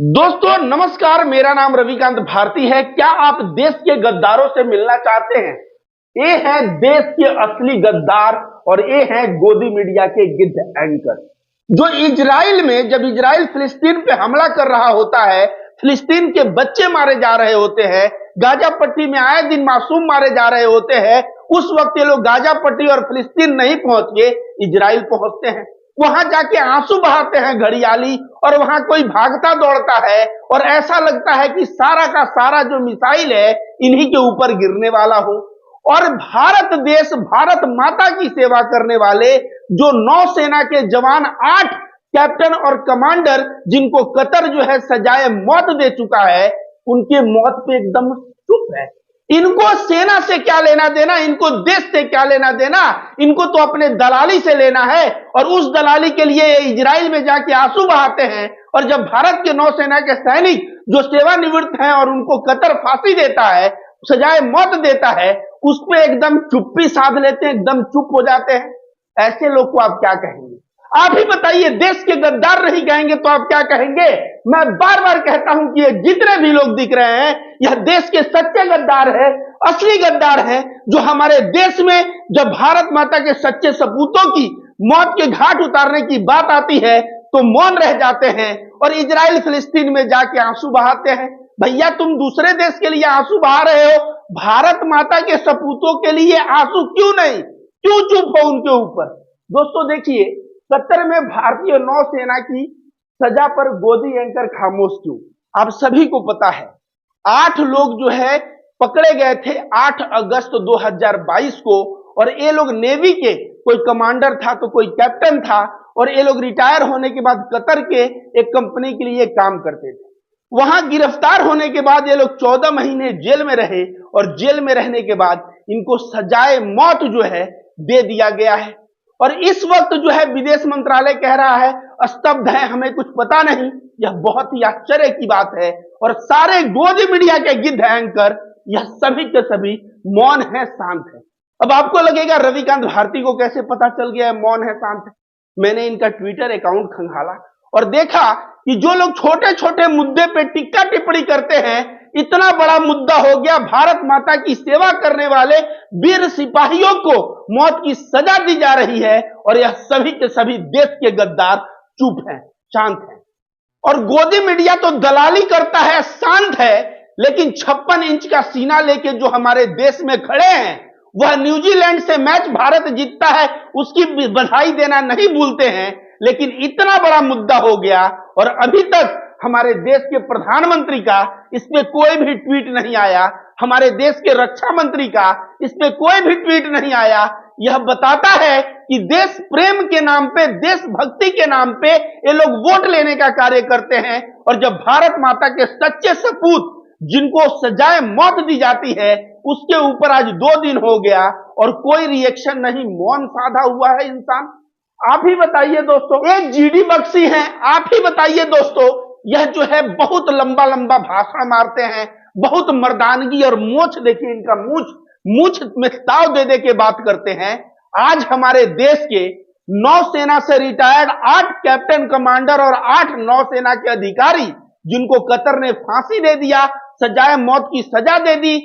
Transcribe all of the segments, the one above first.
दोस्तों नमस्कार, मेरा नाम रविकांत भारती है। क्या आप देश के गद्दारों से मिलना चाहते हैं? ये है देश के असली गद्दार और ये है गोदी मीडिया के गिद्ध एंकर जो इजराइल में, जब इजराइल फिलिस्तीन पे हमला कर रहा होता है, फिलिस्तीन के बच्चे मारे जा रहे होते हैं, गाजा पट्टी में आए दिन मासूम मारे जा रहे होते हैं, उस वक्त ये लोग गाजा पट्टी और फिलिस्तीन नहीं पहुंच के इजराइल पहुंचते हैं। वहां जाके आंसू बहाते हैं घड़ियाली, और वहां कोई भागता दौड़ता है और ऐसा लगता है कि सारा का सारा जो मिसाइल है इन्हीं के ऊपर गिरने वाला हो। और भारत देश, भारत माता की सेवा करने वाले जो नौसेना के जवान 8 कैप्टन और कमांडर जिनको कतर जो है सजाए मौत दे चुका है, उनके मौत पे एकदम चुप है। इनको सेना से क्या लेना देना, इनको देश से क्या लेना देना, इनको तो अपने दलाली से लेना है। और उस दलाली के लिए ये इजराइल में जाके आंसू बहाते हैं। और जब भारत के नौसेना के सैनिक जो सेवानिवृत्त हैं और उनको कतर फांसी देता है, सजाए मौत देता है, उस पर एकदम चुप्पी साध लेते हैं, एकदम चुप हो जाते हैं। ऐसे लोग को आप क्या कहेंगे? आप ही बताइए। देश के गद्दार नहीं कहेंगे तो आप क्या कहेंगे? मैं बार बार कहता हूं कि ये जितने भी लोग दिख रहे हैं, यह देश के सच्चे गद्दार है, असली गद्दार है, जो हमारे देश में जब भारत माता के सच्चे सपूतों की मौत के घाट उतारने की बात आती है तो मौन रह जाते हैं और इजराइल फिलिस्तीन में जाके आंसू बहाते हैं। भैया, तुम दूसरे देश के लिए आंसू बहा रहे हो, भारत माता के सपूतों के लिए आंसू क्यों नहीं? क्यों चुप हो उनके ऊपर? दोस्तों देखिए, कतर में भारतीय नौसेना की सजा पर गोदी एंकर खामोश क्यों? आप सभी को पता है 8 लोग जो है पकड़े गए थे 8 अगस्त 2022 को। और ये लोग नेवी के, कोई कमांडर था तो कोई कैप्टन था, और ये लोग रिटायर होने के बाद कतर के एक कंपनी के लिए काम करते थे। वहां गिरफ्तार होने के बाद ये लोग 14 महीने जेल में रहे, और जेल में रहने के बाद इनको सजाए मौत जो है दे दिया गया है। और इस वक्त जो है विदेश मंत्रालय कह रहा है स्तब्ध है, हमें कुछ पता नहीं। यह बहुत ही आश्चर्य की बात है। और सारे गोदी मीडिया के गिद्ध एंकर यह सभी के सभी मौन है, शांत है। अब आपको लगेगा रविकांत भारती को कैसे पता चल गया है मौन है, शांत है? मैंने इनका ट्विटर अकाउंट खंगाला और देखा कि जो लोग छोटे छोटे मुद्दे पे टिक्का टिप्पणी करते हैं, इतना बड़ा मुद्दा हो गया, भारत माता की सेवा करने वाले वीर सिपाहियों को मौत की सजा दी जा रही है, और यह सभी के सभी देश के गद्दार चुप हैं, शांत हैं। और गोदी मीडिया तो दलाली करता है, शांत है, लेकिन 56 इंच का सीना लेके जो हमारे देश में खड़े हैं, वह न्यूजीलैंड से मैच भारत जीतता है उसकी बधाई देना नहीं भूलते हैं। लेकिन इतना बड़ा मुद्दा हो गया और अभी तक हमारे देश के प्रधानमंत्री का इस पे कोई भी ट्वीट नहीं आया, हमारे देश के रक्षा मंत्री का इस पे कोई भी ट्वीट नहीं आया। यह बताता है कि देश प्रेम के नाम पे, देशभक्ति के नाम पे ये लोग वोट लेने का कार्य करते हैं। और जब भारत माता के सच्चे सपूत जिनको सजाए मौत दी जाती है, उसके ऊपर आज 2 दिन हो गया और कोई रिएक्शन नहीं, मौन साधा हुआ है इंसान। आप ही बताइए दोस्तों, एक जीडी बख्शी हैं, आप ही बताइए दोस्तों, यह जो है बहुत लंबा लंबा भाषण मारते हैं, बहुत मर्दानगी और मूंछ, देखिए इनका मूंछ में ताव दे दे के बात करते हैं। आज हमारे देश के नौसेना से रिटायर्ड 8 कैप्टन कमांडर और 8 नौसेना के अधिकारी जिनको कतर ने फांसी दे दिया, सजाए मौत की सजा दे दी,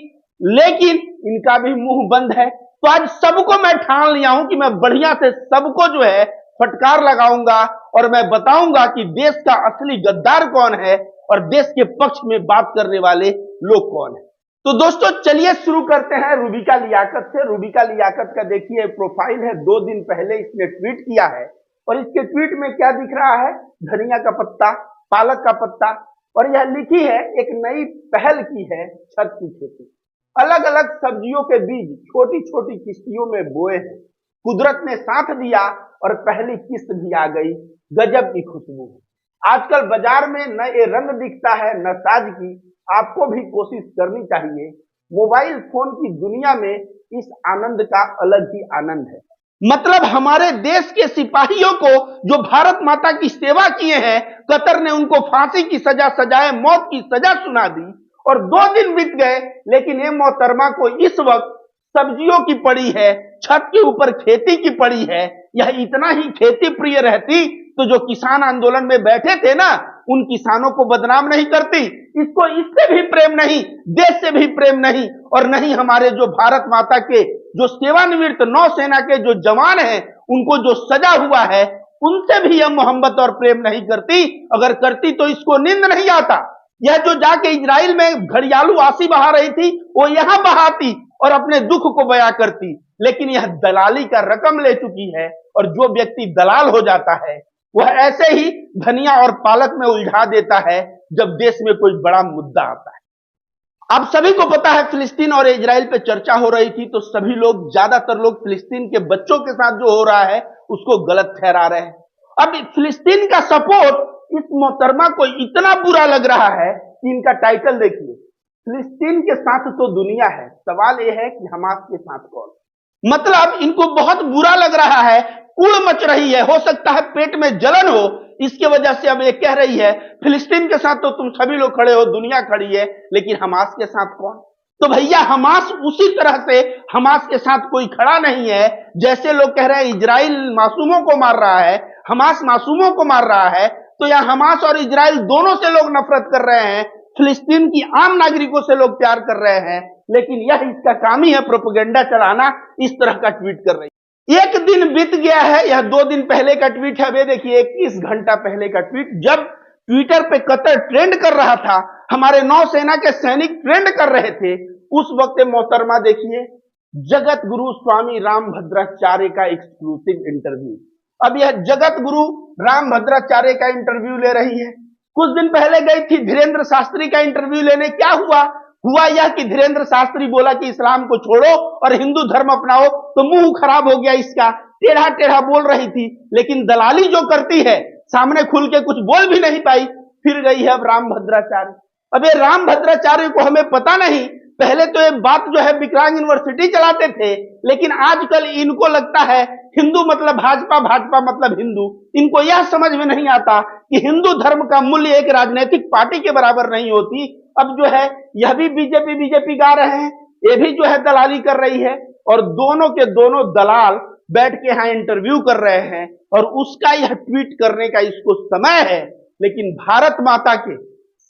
लेकिन इनका भी मुंह बंद है। तो आज सबको मैं ठान लिया हूं कि मैं बढ़िया से सबको जो है फटकार लगाऊंगा और मैं बताऊंगा कि देश का असली गद्दार कौन है और देश के पक्ष में बात करने वाले लोग कौन है। तो दोस्तों चलिए शुरू करते हैं रूबिका लियाकत से। रूबिका लियाकत का देखिए प्रोफाइल है, 2 दिन पहले इसने ट्वीट किया है, और इसके ट्वीट में क्या दिख रहा है? धनिया का पत्ता, पालक का पत्ता, और यह लिखी है एक नई पहल की है छत की खेती। अलग अलग सब्जियों के बीज छोटी छोटी किश्तियों में बोए हैं, कुदरत ने साथ दिया और पहली किस्त भी आ गई, गजब की खुशबू है। आजकल बाजार में न ये रंग दिखता है न साज की, आपको भी कोशिश करनी चाहिए। मोबाइल फोन की दुनिया में इस आनंद का अलग ही आनंद है। मतलब हमारे देश के सिपाहियों को जो भारत माता की सेवा किए हैं, कतर ने उनको फांसी की सजा, सजाए मौत की सजा सुना दी, और 2 दिन बीत गए, लेकिन ये मोहतरमा को इस वक्त सब्जियों की पड़ी है, छत के ऊपर खेती की पड़ी है। यह इतना ही खेती प्रिय रहती तो जो किसान आंदोलन में बैठे थे ना, उन किसानों को बदनाम नहीं करती। इसको इससे भी प्रेम नहीं, देश से भी प्रेम नहीं, और नहीं हमारे जो भारत माता के जो सेवानिवृत्त नौसेना के जो जवान हैं उनको जो सजा हुआ है उनसे भी यह मोहब्बत और प्रेम नहीं करती। अगर करती तो इसको नींद नहीं आता। यह जो जाके इजराइल में घड़ियालू आंसू बहा रही थी वो यहां बहाती और अपने दुख को बयां करती, लेकिन यह दलाली का रकम ले चुकी है। और जो व्यक्ति दलाल हो जाता है वह ऐसे ही धनिया और पालक में उलझा देता है जब देश में कोई बड़ा मुद्दा आता है। आप सभी को पता है फिलिस्तीन और इजराइल पे चर्चा हो रही थी तो सभी लोग, ज्यादातर लोग फिलिस्तीन के बच्चों के साथ जो हो रहा है उसको गलत ठहरा रहे हैं। अब फिलिस्तीन का सपोर्ट इस मोहतरमा को इतना बुरा लग रहा है कि इनका टाइटल देखिए, फिलिस्तीन के साथ तो दुनिया है, सवाल यह है कि हमास के साथ कौन। मतलब इनको बहुत बुरा लग रहा है, कूड़ मच रही है, हो सकता है पेट में जलन हो, इसके वजह से अब ये कह रही है फिलिस्तीन के साथ तो तुम सभी लोग खड़े हो, दुनिया खड़ी है, लेकिन हमास के साथ कौन। तो भैया हमास उसी तरह से, हमास के साथ कोई खड़ा नहीं है जैसे लोग कह रहे हैं इजराइल मासूमों को मार रहा है, हमास मासूमों को मार रहा है। तो यह हमास और इजराइल दोनों से लोग नफरत कर रहे हैं, फिलिस्तीन की आम नागरिकों से लोग प्यार कर रहे हैं, लेकिन यह इसका काम ही है प्रोपेगेंडा चलाना, इस तरह का ट्वीट कर रही है। एक दिन बीत गया है, यह 2 दिन पहले का ट्वीट है। वे देखिए 21 घंटा पहले का ट्वीट, जब ट्विटर पे कतर ट्रेंड कर रहा था, हमारे नौसेना के सैनिक ट्रेंड कर रहे थे, उस वक्त मोहतरमा देखिए जगत गुरु स्वामी रामभद्राचार्य का एक्सक्लूसिव इंटरव्यू। अब यह जगत गुरु रामभद्राचार्य का इंटरव्यू ले रही है। कुछ दिन पहले गई थी धीरेन्द्र शास्त्री का इंटरव्यू लेने, क्या हुआ यह कि धीरेन्द्र शास्त्री बोला कि इस्लाम को छोड़ो और हिंदू धर्म अपनाओ, तो मुंह खराब हो गया इसका, टेढ़ा टेढ़ा बोल रही थी, लेकिन दलाली जो करती है सामने खुल के कुछ बोल भी नहीं पाई, फिर गई है अब रामभद्राचार्य। अब ये रामभद्राचार्य को हमें पता नहीं, पहले तो ये बात जो है विकलांग यूनिवर्सिटी चलाते थे, लेकिन आजकल इनको लगता है हिंदू मतलब भाजपा, भाजपा मतलब हिंदू। इनको यह समझ में नहीं आता कि हिंदू धर्म का मूल्य एक राजनीतिक पार्टी के बराबर नहीं होती। अब जो है यह भी बीजेपी गा रहे हैं, ये भी जो है दलाली कर रही है, और दोनों के दोनों दलाल बैठ के यहाँ इंटरव्यू कर रहे हैं और उसका यह ट्वीट करने का इसको समय है। लेकिन भारत माता के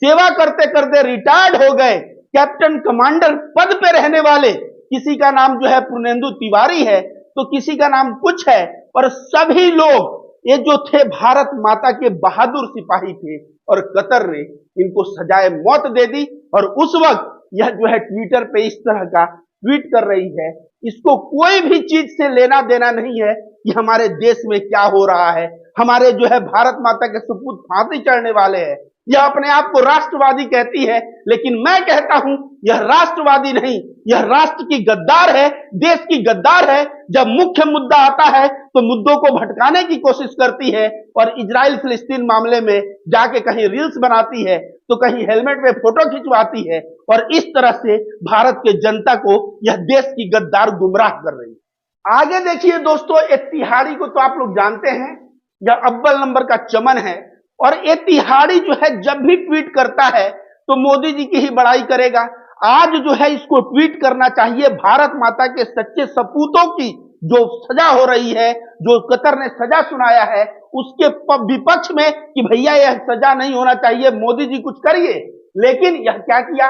सेवा करते करते रिटायर्ड हो गए कैप्टन कमांडर पद पे रहने वाले, किसी का नाम जो है पूर्णेंदु तिवारी है तो किसी का नाम कुछ है, और सभी लोग ये जो थे भारत माता के बहादुर सिपाही थे, और कतर ने इनको सजाए मौत दे दी। और उस वक्त यह जो है ट्विटर पे इस तरह का ट्वीट कर रही है, इसको कोई भी चीज से लेना देना नहीं है कि हमारे देश में क्या हो रहा है, हमारे जो है भारत माता के सपूत फांसी चढ़ने वाले हैं। यह अपने आप को राष्ट्रवादी कहती है, लेकिन मैं कहता हूं यह राष्ट्रवादी नहीं, यह राष्ट्र की गद्दार है, देश की गद्दार है। जब मुख्य मुद्दा आता है तो मुद्दों को भटकाने की कोशिश करती है, और इजराइल फिलिस्तीन मामले में जाके कहीं रील्स बनाती है तो कहीं हेलमेट में फोटो खिंचवाती है, और इस तरह से भारत के जनता को यह देश की गद्दार गुमराह कर रही है। आगे देखिए दोस्तों, तिहाड़ी को तो आप लोग जानते हैं, यह अव्वल नंबर का चमन है, और ये तिहाड़ी जो है जब भी ट्वीट करता है तो मोदी जी की ही बड़ाई करेगा। आज जो है इसको ट्वीट करना चाहिए भारत माता के सच्चे सपूतों की जो सजा हो रही है, जो कतर ने सजा सुनाया है, उसके विपक्ष में कि भैया यह सजा नहीं होना चाहिए, मोदी जी कुछ करिए। लेकिन यह क्या किया,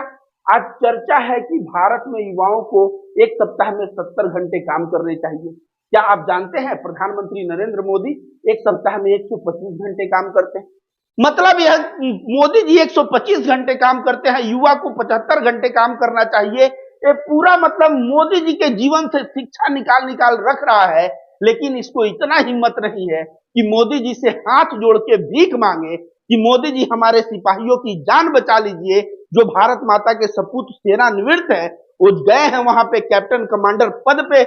आज चर्चा है कि भारत में युवाओं को एक सप्ताह में 70 घंटे काम करने चाहिए। क्या आप जानते हैं प्रधानमंत्री नरेंद्र मोदी एक सप्ताह में 125 घंटे काम करते हैं। मतलब यह मोदी जी 125 घंटे काम करते हैं, युवा को 75 घंटे काम करना चाहिए। ये पूरा मतलब मोदी जी के जीवन से शिक्षा निकाल रख रहा है, लेकिन इसको इतना हिम्मत नहीं है कि मोदी जी से हाथ जोड़ के भीख मांगे कि मोदी जी हमारे सिपाहियों की जान बचा लीजिए। जो भारत माता के सपूत सेनानिवृत्त है, वो गए हैं वहां पे, कैप्टन कमांडर पद पे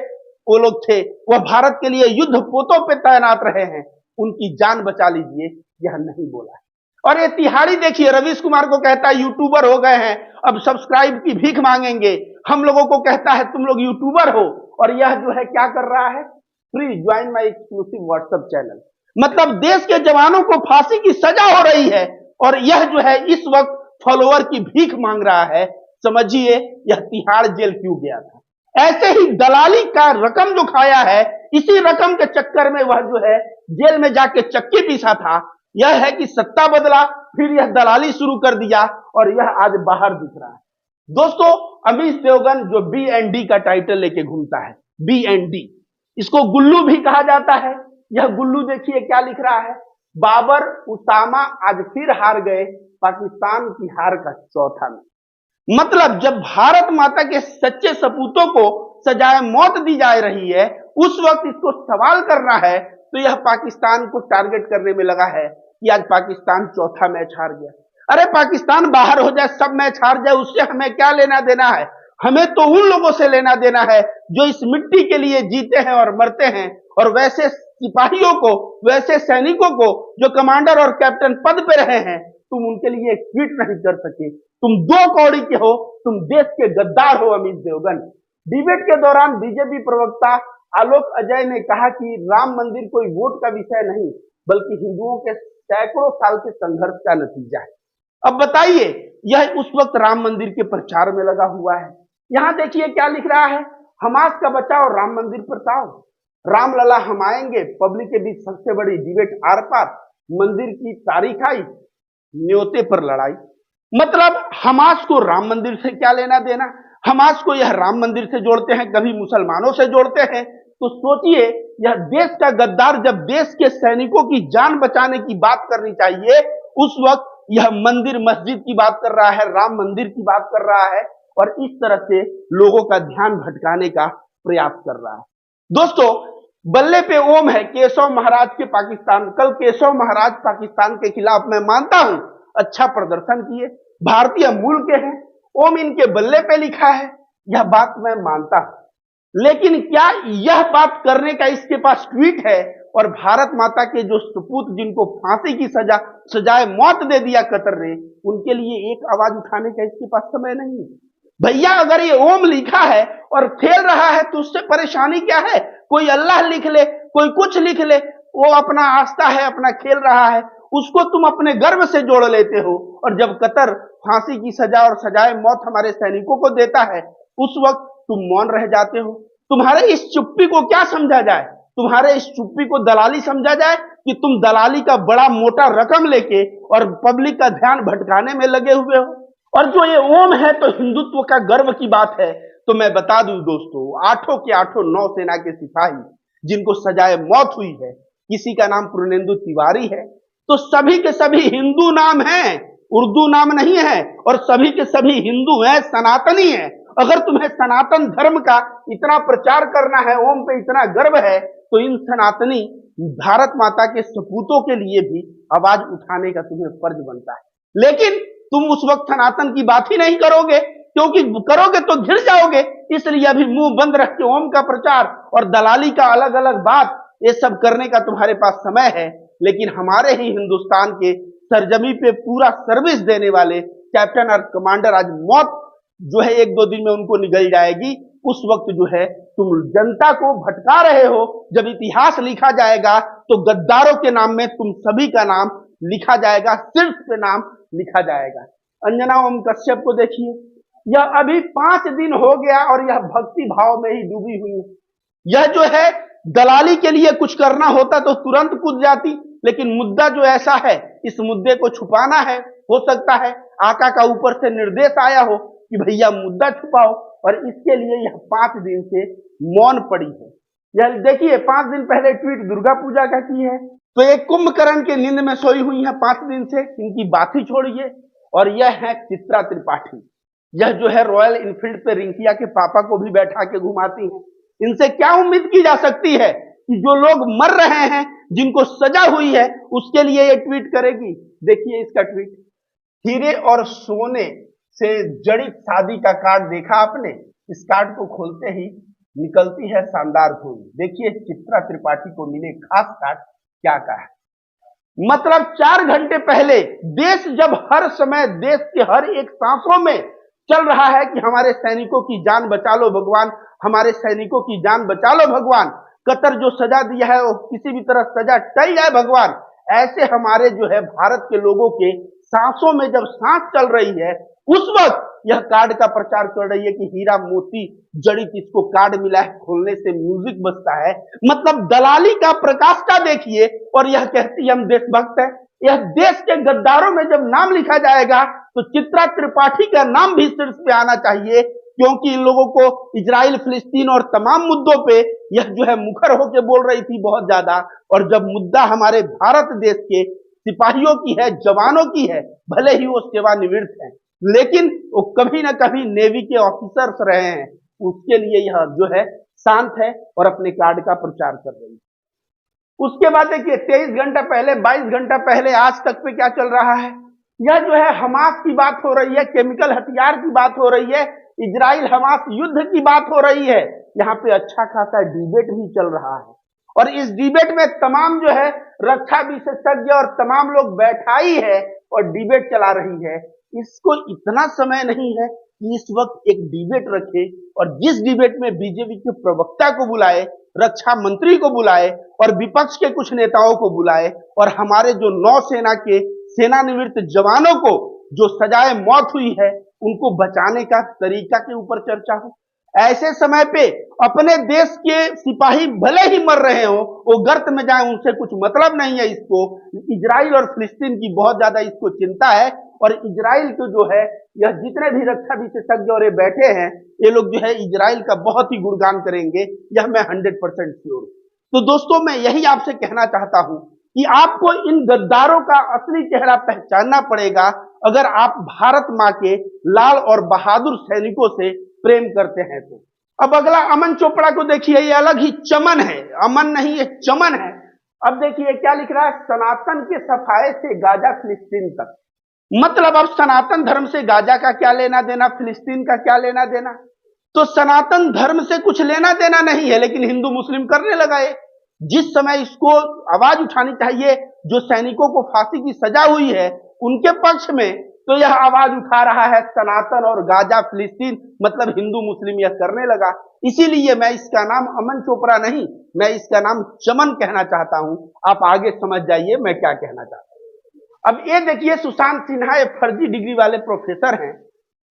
वो लोग थे, वह भारत के लिए युद्ध पोतों पे तैनात रहे हैं, उनकी जान बचा लीजिए, यह नहीं बोला है। और ये तिहाड़ी देखिए रवीश कुमार को कहता है यूट्यूबर हो गए हैं, अब सब्सक्राइब की भीख मांगेंगे, हम लोगों को कहता है तुम लोग यूट्यूबर हो, और यह जो है क्या कर रहा है, please join my exclusive WhatsApp channel. मतलब देश के जवानों को फांसी की सजा हो रही है, और यह जो है इस वक्त फॉलोअर की भीख मांग रहा है। समझिए यह तिहाड़ जेल क्यों गया था। ऐसे ही दलाली का रकम जो खाया है, इसी रकम के चक्कर में वह जो है जेल में जाके चक्की पीसा था। यह है कि सत्ता बदला, फिर यह दलाली शुरू कर दिया और यह आज बाहर दिख रहा है। दोस्तों, अमीश देवगन जो बी एंड डी का टाइटल लेके घूमता है, बी एंड डी, इसको गुल्लू भी कहा जाता है। यह गुल्लू देखिए क्या लिख रहा है, बाबर उसामा आज फिर हार गए, पाकिस्तान की हार का चौथा में। मतलब जब भारत माता के सच्चे सपूतों को सजाए मौत दी जा रही है, उस वक्त इसको सवाल करना है तो यह पाकिस्तान को टारगेट करने में लगा है कि आज पाकिस्तान चौथा मैच हार गया। अरे पाकिस्तान बाहर हो जाए, सब मैच हार जाए, उससे हमें क्या लेना देना है? हमें तो उन लोगों से लेना देना है जो इस मिट्टी के लिए जीते हैं और मरते हैं, और वैसे सिपाहियों को, वैसे सैनिकों को जो कमांडर और कैप्टन पद पे रहे हैं, तुम उनके लिए एक ट्वीट नहीं कर सके। तुम दो कौड़ी के हो, तुम देश के गद्दार हो अमित देवगन। डिबेट के दौरान बीजेपी प्रवक्ता आलोक अजय ने कहा कि राम मंदिर कोई वोट का विषय नहीं, बल्कि हिंदुओं के सैकड़ों साल के संघर्ष का नतीजा है। अब बताइए, यह उस वक्त राम मंदिर के प्रचार में लगा हुआ है। यहां देखिए क्या लिख रहा है, हमास का बचाव, राम मंदिर पर ताव, रामलला हम आएंगे, पब्लिक के बीच सबसे बड़ी डिबेट आर पार, मंदिर की तारीख आई, न्योते पर लड़ाई। मतलब हमास को राम मंदिर से क्या लेना देना? हमास को यह राम मंदिर से जोड़ते हैं, कभी मुसलमानों से जोड़ते हैं। तो सोचिए, यह देश का गद्दार जब देश के सैनिकों की जान बचाने की बात करनी चाहिए, उस वक्त यह मंदिर मस्जिद की बात कर रहा है, राम मंदिर की बात कर रहा है, और इस तरह से लोगों का ध्यान भटकाने का प्रयास कर रहा है। दोस्तों, बल्ले पे ओम है केशव महाराज के पाकिस्तान। कल केशव महाराज पाकिस्तान के खिलाफ, मैं मानता हूं, अच्छा प्रदर्शन किए, भारतीय मूल के हैं, ओम इनके बल्ले पे लिखा है, यह बात मैं मानता हूं। लेकिन क्या यह बात करने का इसके पास ट्वीट है? और भारत माता के जो सपूत जिनको फांसी की सजाए मौत दे दिया कतर ने, उनके लिए एक आवाज उठाने का इसके पास समय नहीं है। भैया, अगर ये ओम लिखा है और खेल रहा है तो उससे परेशानी क्या है? कोई अल्लाह लिख ले, कोई कुछ लिख ले, वो अपना आस्था है, अपना खेल रहा है, उसको तुम अपने गर्व से जोड़ लेते हो। और जब कतर फांसी की सजा और सजाए मौत हमारे सैनिकों को देता है, उस वक्त तुम मौन रह जाते हो। तुम्हारे इस चुप्पी को क्या समझा जाए? तुम्हारे इस चुप्पी को दलाली समझा जाए कि तुम दलाली का बड़ा मोटा रकम लेके और पब्लिक का ध्यान भटकाने में लगे हुए हो? और जो ये ओम है तो हिंदुत्व का गर्व की बात है। तो मैं बता दूं दोस्तों, आठों के आठों नौसेना के सिपाही जिनको सजाए मौत हुई है, किसी का नाम पूर्णेंदु तिवारी है, तो सभी के सभी हिंदू नाम हैं, उर्दू नाम नहीं है, और सभी के सभी हिंदू हैं, सनातनी हैं। अगर तुम्हें सनातन धर्म का इतना प्रचार करना है, ओम पे इतना गर्व है, तो इन सनातनी भारत माता के सपूतों के लिए भी आवाज उठाने का तुम्हें फर्ज बनता है। लेकिन तुम उस वक्त सनातन की बात ही नहीं करोगे, क्योंकि करोगे तो घिर जाओगे। इसलिए अभी मुंह बंद रख के ओम का प्रचार और दलाली का अलग अलग बात, ये सब करने का तुम्हारे पास समय है। लेकिन हमारे ही हिंदुस्तान के सरजमी पे पूरा सर्विस देने वाले कैप्टन और कमांडर आज मौत जो है 1-2 दिन में उनको निगल जाएगी। उस वक्त जो है तुम जनता को भटका रहे हो। जब इतिहास लिखा जाएगा तो गद्दारों के नाम में तुम सभी का नाम लिखा जाएगा, सिर्फ पे नाम लिखा जाएगा। अंजना ओम कश्यप को देखिए, यह अभी 5 दिन हो गया और यह भक्ति भाव में ही डूबी हुई है। यह जो है दलाली के लिए कुछ करना होता तो तुरंत कूद जाती, लेकिन मुद्दा जो ऐसा है, इस मुद्दे को छुपाना है। हो सकता है आका का ऊपर से निर्देश आया हो कि भैया मुद्दा छुपाओ, और इसके लिए यह 5 दिन से मौन पड़ी है। यह देखिए, 5 दिन पहले ट्वीट दुर्गा पूजा का की है, तो एक कुंभकर्ण के नींद में सोई हुई है 5 दिन से, इनकी बात ही छोड़िए। और यह है चित्रा त्रिपाठी, यह जो है रॉयल इनफील्ड पे रिंकिया के पापा को भी बैठा के घुमाती हैं। इनसे क्या उम्मीद की जा सकती है कि जो लोग मर रहे हैं, जिनको सजा हुई है, उसके लिए ये ट्वीट करेगी? देखिए इसका ट्वीट, हीरे और सोने से जड़ित शादी का कार्ड देखा आपने? इस कार्ड को खोलते ही निकलती है शानदार धूम। देखिए चित्रा त्रिपाठी को मिले खास कार्ड क्या कहा है। मतलब 4 घंटे पहले देश जब हर समय देश के हर एक सांसों में चल रहा है कि हमारे सैनिकों की जान बचा लो भगवान, हमारे सैनिकों की जान बचा लो भगवान, कतर जो सजा दिया है वो किसी भी तरह सजा टल जाए भगवान, ऐसे हमारे जो है भारत के लोगों के सांसों में जब सांस चल रही है, उस वक्त यह कार्ड का प्रचार कर रही है कि हीरा मोती जड़ित इसको कार्ड मिला है, खोलने से म्यूजिक बजता है। मतलब दलाली का प्रकाष्ठा देखिए, और यह कहती है हम देशभक्त हैं। यह देश के गद्दारों में जब नाम लिखा जाएगा तो चित्रा त्रिपाठी का नाम भी शीर्ष पे आना चाहिए, क्योंकि इन लोगों को इजराइल फिलिस्तीन और तमाम मुद्दों पे यह जो है मुखर होकर बोल रही थी बहुत ज्यादा। और जब मुद्दा हमारे भारत देश के सिपाहियों की है, जवानों की है, भले ही वो सेवानिवृत्त हैं, लेकिन वो कभी ना कभी नेवी के ऑफिसर्स रहे हैं, उसके लिए यह जो है शांत है और अपने कार्ड का प्रचार कर रही है। उसके बाद देखिए 23 घंटा पहले, 22 घंटा पहले आज तक पे क्या चल रहा है। यह जो है हमास की बात हो रही है, केमिकल हथियार की बात हो रही है, इजराइल हमास युद्ध की बात हो रही है। यहाँ पे अच्छा खासा डिबेट भी चल रहा है, और इस डिबेट में तमाम जो है रक्षा विशेषज्ञ और तमाम लोग बैठाई है और डिबेट चला रही है। इसको इतना समय नहीं है कि इस वक्त एक डिबेट रखे, और जिस डिबेट में बीजेपी के प्रवक्ता को बुलाए, रक्षा मंत्री को बुलाए और विपक्ष के कुछ नेताओं को बुलाए, और हमारे जो नौसेना के सेनानिवृत्त जवानों को जो सजाए मौत हुई है उनको बचाने का तरीका के ऊपर चर्चा हो। ऐसे समय पे अपने देश के सिपाही भले ही मर रहे हो, वो गर्त में जाए, उनसे कुछ मतलब नहीं है इसको। इजराइल और फिलिस्तीन की बहुत ज्यादा इसको चिंता है, और इजराइल को जो है यह जितने भी रक्षा विशेषज्ञ और ये बैठे हैं, ये लोग जो है इजराइल का बहुत ही गुणगान करेंगे, यह मैं 100% श्योर हूं। तो दोस्तों मैं यही आपसे कहना चाहता हूं कि आपको इन गद्दारों का असली चेहरा पहचानना पड़ेगा अगर आप भारत माँ के लाल और बहादुर सैनिकों से प्रेम करते हैं तो। अब अगला अमन चोपड़ा को देखिए, ये अलग ही चमन है, अमन नहीं ये चमन है। अब देखिए क्या लिख रहा है, सनातन के सफाए से गाजा फिलिस्तीन तक। मतलब अब सनातन धर्म से गाजा का क्या लेना देना, फिलिस्तीन का क्या लेना देना। तो सनातन धर्म से कुछ लेना देना नहीं है, लेकिन हिंदू मुस्लिम करने लगा है। जिस समय इसको आवाज उठानी चाहिए, जो सैनिकों को फांसी की सजा हुई है उनके पक्ष में, तो यह आवाज उठा रहा है सनातन और गाजा फिलिस्तीन, मतलब हिंदू मुस्लिम यह करने लगा। इसीलिए मैं इसका नाम अमन चोपड़ा नहीं, मैं इसका नाम चमन कहना चाहता हूं। आप आगे समझ जाइए मैं क्या कहना चाहता हूं। अब ये देखिए सुशांत सिन्हा ये फर्जी डिग्री वाले प्रोफेसर हैं,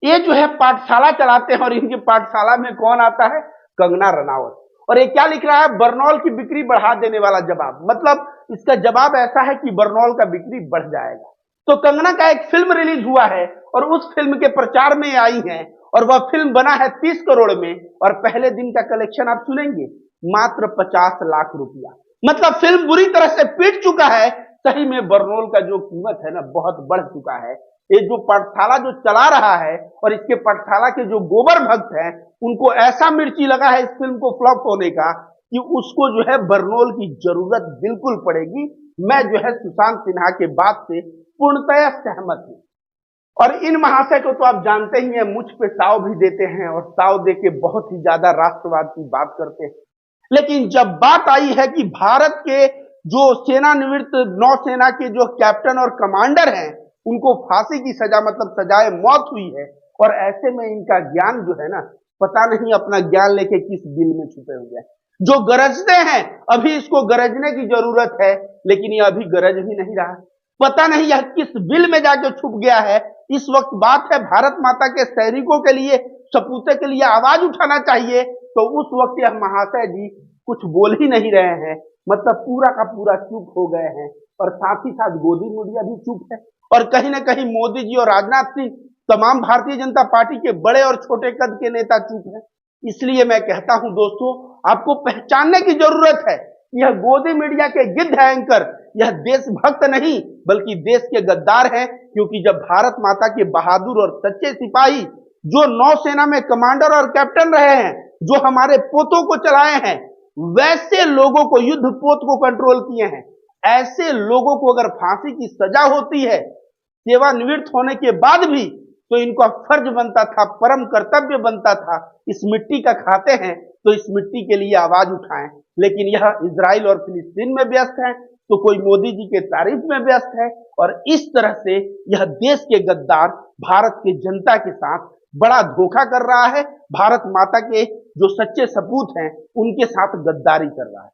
ये जो है पाठशाला चलाते हैं, और इनकी पाठशाला में कौन आता है, कंगना रनावत। और ये क्या लिख रहा है, बर्नौल की बिक्री बढ़ा देने वाला जवाब। मतलब इसका जवाब ऐसा है कि बर्नौल का बिक्री बढ़ जाएगा। तो कंगना का एक फिल्म रिलीज हुआ है और उस फिल्म के प्रचार में आई है, और वह फिल्म बना है 30 करोड़ में, और पहले दिन का कलेक्शन आप सुनेंगे मात्र 50 लाख रुपया। मतलब फिल्म बुरी तरह से पीट चुका है। सही में बर्नौल का जो कीमत है ना बहुत बढ़ चुका है। ये जो पाठशाला जो चला रहा है और इसके पाठशाला के जो गोबर भक्त हैं, उनको ऐसा मिर्ची लगा है इस फिल्म को फ्लॉप होने का कि उसको जो है बर्नौल की जरूरत बिल्कुल पड़ेगी। मैं जो है सुशांत सिन्हा के बात से पूर्णतया सहमत हूं। और इन महाशय को तो आप जानते ही हैं, मुझ पे ताव भी देते हैं, और ताव दे के बहुत ही ज्यादा राष्ट्रवाद की बात करते हैं। लेकिन जब बात आई है कि भारत के जो सेनानिवृत्त नौसेना के जो कैप्टन और कमांडर हैं उनको फांसी की सजा मतलब सजाए मौत हुई है, और ऐसे में इनका ज्ञान जो है ना, पता नहीं अपना ज्ञान लेके किस बिल में छुपे हुए हैं। जो गरजते हैं अभी इसको गरजने की जरूरत है, लेकिन ये अभी गरज भी नहीं रहा। पता नहीं यह किस बिल में जाके छुप गया है। इस वक्त बात है भारत माता के सैनिकों के लिए, सपूते के लिए आवाज उठाना चाहिए, तो उस वक्त यह महाशय जी कुछ बोल ही नहीं रहे हैं। मतलब पूरा का पूरा चुप हो गए हैं, और साथ ही साथ गोदी मीडिया भी चुप है, और कहीं ना कहीं मोदी जी और राजनाथ सिंह, तमाम भारतीय जनता पार्टी के बड़े और छोटे कद के नेता चुप हैं। इसलिए मैं कहता हूं दोस्तों, आपको पहचानने की जरूरत है, यह गोदी मीडिया के गिद्ध एंकर यह देशभक्त नहीं बल्कि देश के गद्दार हैं। क्योंकि जब भारत माता के बहादुर और सच्चे सिपाही जो नौसेना में कमांडर और कैप्टन रहे हैं, जो हमारे पोतों को चलाए हैं, वैसे लोगों को, युद्ध पोत को कंट्रोल किए हैं, ऐसे लोगों को अगर फांसी की सजा होती है सेवानिवृत्त होने के बाद भी, तो इनका फर्ज बनता था, परम कर्तव्य बनता था, इस मिट्टी का खाते हैं तो इस मिट्टी के लिए आवाज उठाएं। लेकिन यह इजराइल और फिलिस्तीन में व्यस्त है, तो कोई मोदी जी के तारीफ में व्यस्त है, और इस तरह से यह देश के गद्दार भारत की जनता के साथ बड़ा धोखा कर रहा है। भारत माता के जो सच्चे सपूत हैं उनके साथ गद्दारी कर रहा है।